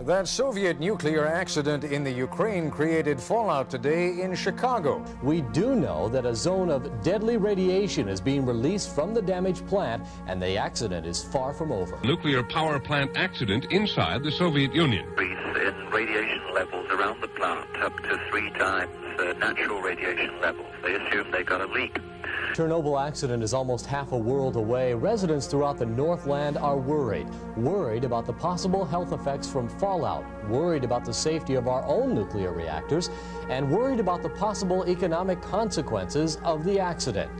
That Soviet nuclear accident in the Ukraine created fallout today in Chicago. We do know that a zone of deadly radiation is being released from the damaged plant, and the accident is far from over. Nuclear power plant accident inside the Soviet Union. Increase in radiation levels around the plant up to 3 times natural radiation levels. They assume they got a leak. Chernobyl accident is almost half a world away. Residents throughout the Northland are worried about the possible health effects from fallout, worried about the safety of our own nuclear reactors, and worried about the possible economic consequences of the accident.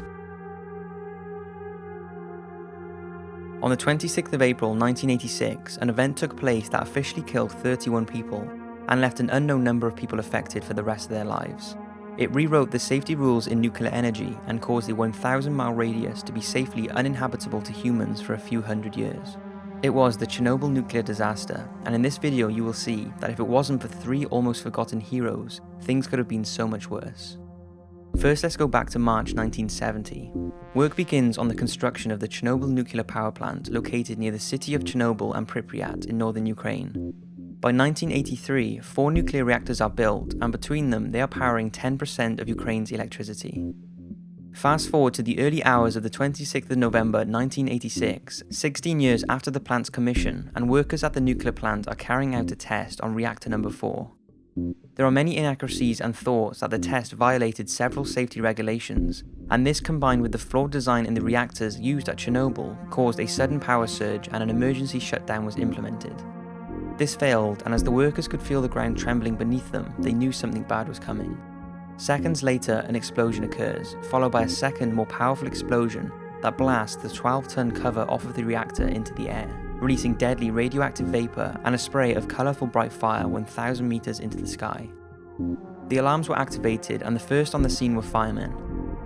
On the 26th of April 1986, an event took place that officially killed 31 people and left an unknown number of people affected for the rest of their lives. It rewrote the safety rules in nuclear energy and caused the 1,000-mile radius to be safely uninhabitable to humans for a few hundred years. It was the Chernobyl nuclear disaster, and in this video you will see that if it wasn't for 3 almost forgotten heroes, things could have been so much worse. First, let's go back to March 1970. Work begins on the construction of the Chernobyl nuclear power plant located near the city of Chernobyl and Pripyat in northern Ukraine. By 1983, 4 nuclear reactors are built, and between them they are powering 10% of Ukraine's electricity. Fast forward to the early hours of the 26th of November 1986, 16 years after the plant's commission, and workers at the nuclear plant are carrying out a test on reactor number 4. There are many inaccuracies and thoughts that the test violated several safety regulations, and this combined with the flawed design in the reactors used at Chernobyl caused a sudden power surge and an emergency shutdown was implemented. This failed, and as the workers could feel the ground trembling beneath them, they knew something bad was coming. Seconds later, an explosion occurs, followed by a second, more powerful explosion that blasts the 12-ton cover off of the reactor into the air, releasing deadly radioactive vapor and a spray of colourful bright fire 1,000 meters into the sky. The alarms were activated, and the first on the scene were firemen.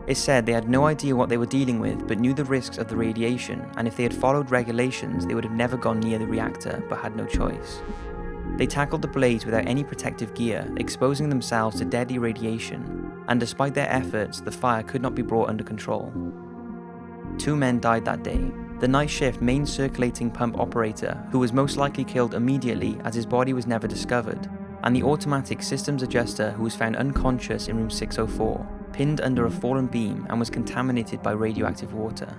It said they had no idea what they were dealing with, but knew the risks of the radiation, and if they had followed regulations, they would have never gone near the reactor, but had no choice. They tackled the blaze without any protective gear, exposing themselves to deadly radiation, and despite their efforts, the fire could not be brought under control. 2 men died that day. The night shift main circulating pump operator, who was most likely killed immediately as his body was never discovered, and the automatic systems adjuster who was found unconscious in room 604, pinned under a fallen beam and was contaminated by radioactive water.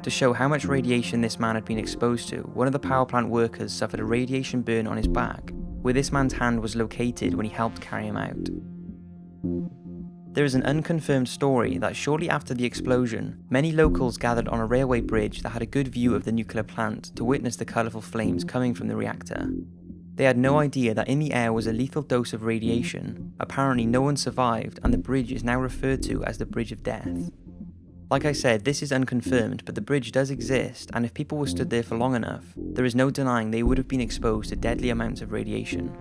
To show how much radiation this man had been exposed to, one of the power plant workers suffered a radiation burn on his back, where this man's hand was located when he helped carry him out. There is an unconfirmed story that shortly after the explosion, many locals gathered on a railway bridge that had a good view of the nuclear plant to witness the colourful flames coming from the reactor. They had no idea that in the air was a lethal dose of radiation. Apparently no one survived, and the bridge is now referred to as the Bridge of Death. Like I said, this is unconfirmed, but the bridge does exist, and if people were stood there for long enough, there is no denying they would have been exposed to deadly amounts of radiation.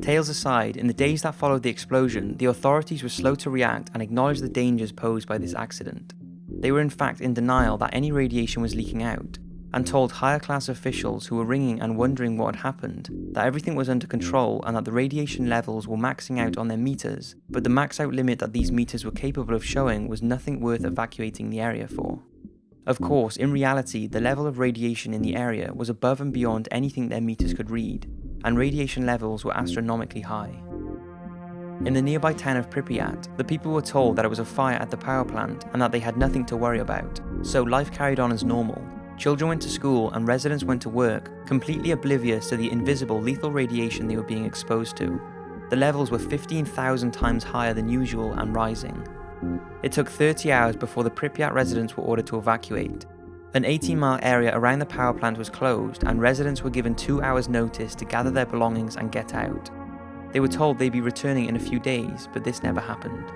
Tales aside, in the days that followed the explosion, the authorities were slow to react and acknowledge the dangers posed by this accident. They were in fact in denial that any radiation was leaking out, and told higher class officials who were ringing and wondering what had happened that everything was under control and that the radiation levels were maxing out on their meters, but the max out limit that these meters were capable of showing was nothing worth evacuating the area for. Of course, in reality, the level of radiation in the area was above and beyond anything their meters could read, and radiation levels were astronomically high. In the nearby town of Pripyat, the people were told that it was a fire at the power plant and that they had nothing to worry about, so life carried on as normal. Children went to school and residents went to work, completely oblivious to the invisible lethal radiation they were being exposed to. The levels were 15,000 times higher than usual and rising. It took 30 hours before the Pripyat residents were ordered to evacuate. An 18-mile area around the power plant was closed, and residents were given 2 hours' notice to gather their belongings and get out. They were told they'd be returning in a few days, but this never happened.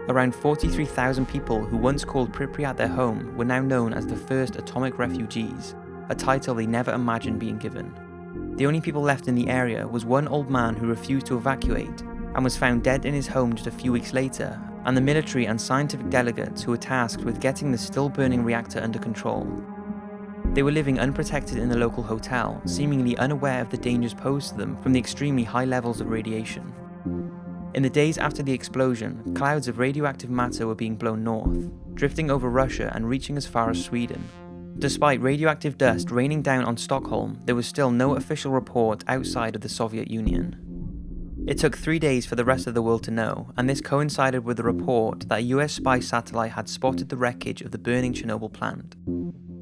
Around 43,000 people who once called Pripyat their home were now known as the first atomic refugees, a title they never imagined being given. The only people left in the area was one old man who refused to evacuate and was found dead in his home just a few weeks later, and the military and scientific delegates who were tasked with getting the still-burning reactor under control. They were living unprotected in the local hotel, seemingly unaware of the dangers posed to them from the extremely high levels of radiation. In the days after the explosion, clouds of radioactive matter were being blown north, drifting over Russia and reaching as far as Sweden. Despite radioactive dust raining down on Stockholm, there was still no official report outside of the Soviet Union. It took 3 days for the rest of the world to know, and this coincided with the report that a US spy satellite had spotted the wreckage of the burning Chernobyl plant.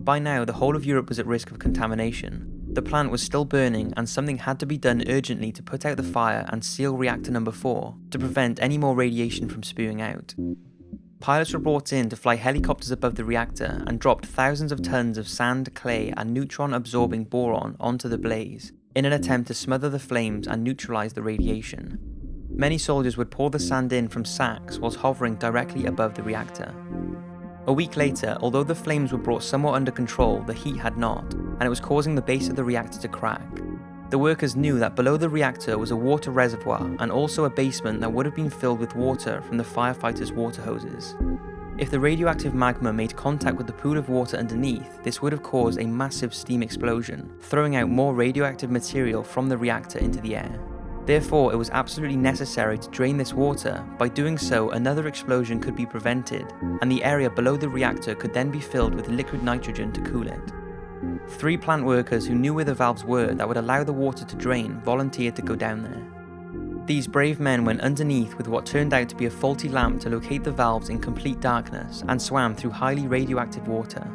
By now, the whole of Europe was at risk of contamination. The plant was still burning, and something had to be done urgently to put out the fire and seal reactor number 4 to prevent any more radiation from spewing out. Pilots were brought in to fly helicopters above the reactor and dropped thousands of tons of sand, clay, and neutron-absorbing boron onto the blaze in an attempt to smother the flames and neutralize the radiation. Many soldiers would pour the sand in from sacks whilst hovering directly above the reactor. A week later, although the flames were brought somewhat under control, the heat had not, and it was causing the base of the reactor to crack. The workers knew that below the reactor was a water reservoir and also a basement that would have been filled with water from the firefighters' water hoses. If the radioactive magma made contact with the pool of water underneath, this would have caused a massive steam explosion, throwing out more radioactive material from the reactor into the air. Therefore, it was absolutely necessary to drain this water. By doing so, another explosion could be prevented, and the area below the reactor could then be filled with liquid nitrogen to cool it. 3 plant workers who knew where the valves were that would allow the water to drain volunteered to go down there. These brave men went underneath with what turned out to be a faulty lamp to locate the valves in complete darkness and swam through highly radioactive water.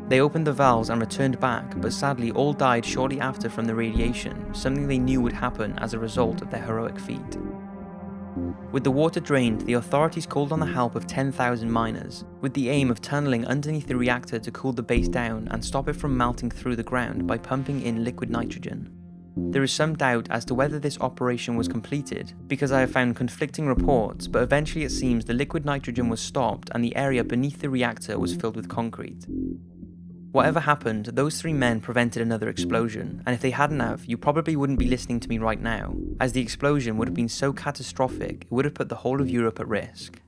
They opened the valves and returned back, but sadly all died shortly after from the radiation, something they knew would happen as a result of their heroic feat. With the water drained, the authorities called on the help of 10,000 miners, with the aim of tunneling underneath the reactor to cool the base down and stop it from melting through the ground by pumping in liquid nitrogen. There is some doubt as to whether this operation was completed, because I have found conflicting reports, but eventually it seems the liquid nitrogen was stopped and the area beneath the reactor was filled with concrete. Whatever happened, those 3 men prevented another explosion, and if they hadn't have, you probably wouldn't be listening to me right now, as the explosion would have been so catastrophic it would have put the whole of Europe at risk.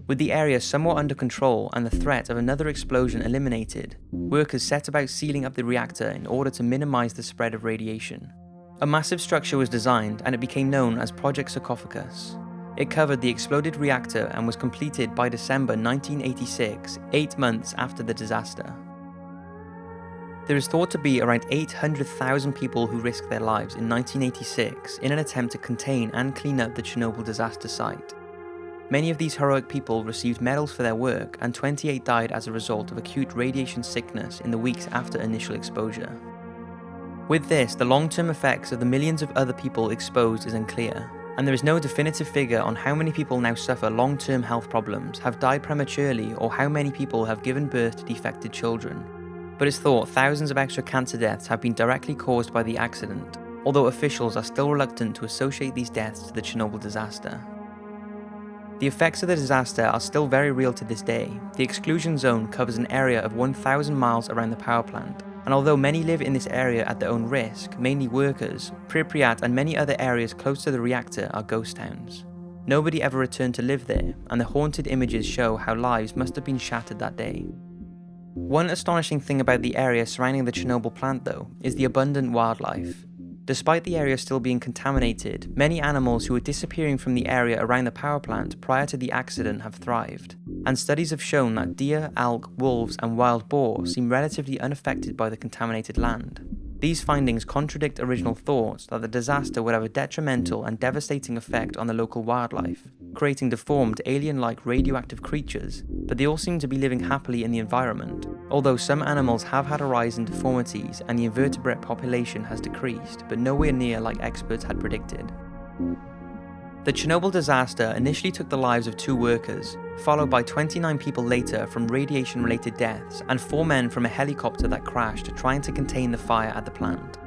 With the area somewhat under control and the threat of another explosion eliminated, workers set about sealing up the reactor in order to minimize the spread of radiation. A massive structure was designed, and it became known as Project Sarcophagus. It covered the exploded reactor and was completed by December 1986, 8 months after the disaster. There is thought to be around 800,000 people who risked their lives in 1986 in an attempt to contain and clean up the Chernobyl disaster site. Many of these heroic people received medals for their work, and 28 died as a result of acute radiation sickness in the weeks after initial exposure. With this, the long-term effects of the millions of other people exposed is unclear, and there is no definitive figure on how many people now suffer long-term health problems, have died prematurely, or how many people have given birth to defected children. But it's thought thousands of extra cancer deaths have been directly caused by the accident, although officials are still reluctant to associate these deaths to the Chernobyl disaster. The effects of the disaster are still very real to this day. The exclusion zone covers an area of 1,000 miles around the power plant, and although many live in this area at their own risk, mainly workers, Pripyat and many other areas close to the reactor are ghost towns. Nobody ever returned to live there, and the haunted images show how lives must have been shattered that day. One astonishing thing about the area surrounding the Chernobyl plant, though, is the abundant wildlife. Despite the area still being contaminated, many animals who were disappearing from the area around the power plant prior to the accident have thrived, and studies have shown that deer, elk, wolves, and wild boar seem relatively unaffected by the contaminated land. These findings contradict original thoughts that the disaster would have a detrimental and devastating effect on the local wildlife, creating deformed, alien-like radioactive creatures, but they all seem to be living happily in the environment, although some animals have had a rise in deformities and the invertebrate population has decreased, but nowhere near like experts had predicted. The Chernobyl disaster initially took the lives of 2 workers, followed by 29 people later from radiation-related deaths and 4 men from a helicopter that crashed trying to contain the fire at the plant.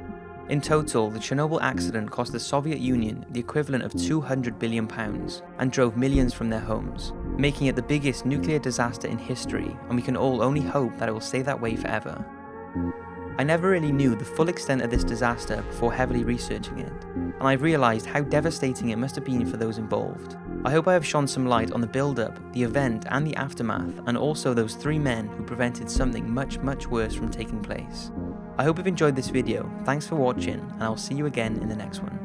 In total, the Chernobyl accident cost the Soviet Union the equivalent of £200 billion and drove millions from their homes, making it the biggest nuclear disaster in history, and we can all only hope that it will stay that way forever. I never really knew the full extent of this disaster before heavily researching it, and I've realised how devastating it must have been for those involved. I hope I have shone some light on the build-up, the event and the aftermath, and also those 3 men who prevented something much worse from taking place. I hope you've enjoyed this video, thanks for watching, and I'll see you again in the next one.